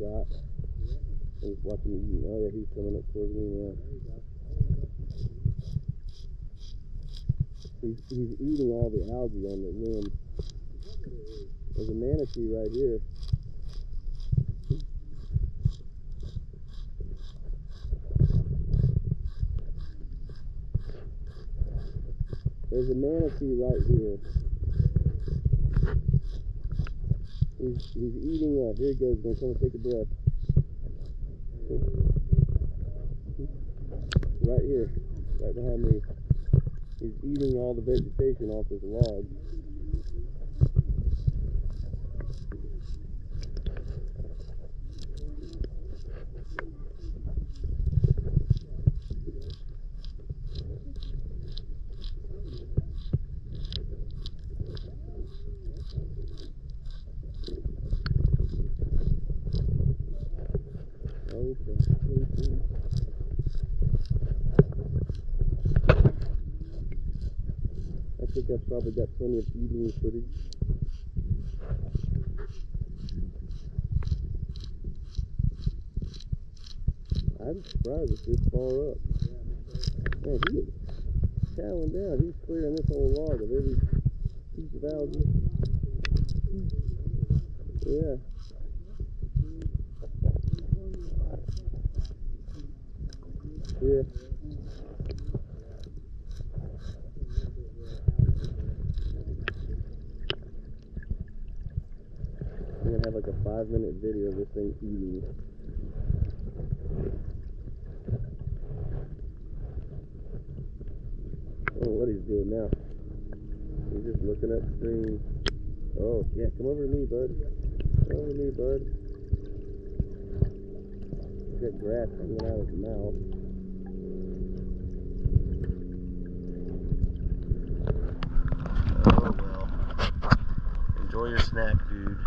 shot. I'm just watching him eating. Oh yeah, he's coming up towards me now. He's eating all the algae on the limb. There's a manatee right here. There's a manatee right here. He's eating. Here he goes. He's gonna come and take a breath. Right here, right behind me. He's eating all the vegetation off this log. I think I've probably got plenty of eating footage. I'm surprised it's this far up. Man, he is chowing down. He's clearing this whole log of every piece of algae. Yeah. Yeah. I'm gonna have like a 5-minute video of this thing eating. I don't know what he's doing now. He's just looking upstream. Oh, yeah, come over to me, bud. Come over to me, bud. He's got grass hanging out of his mouth. Oh, well. Enjoy your snack, dude.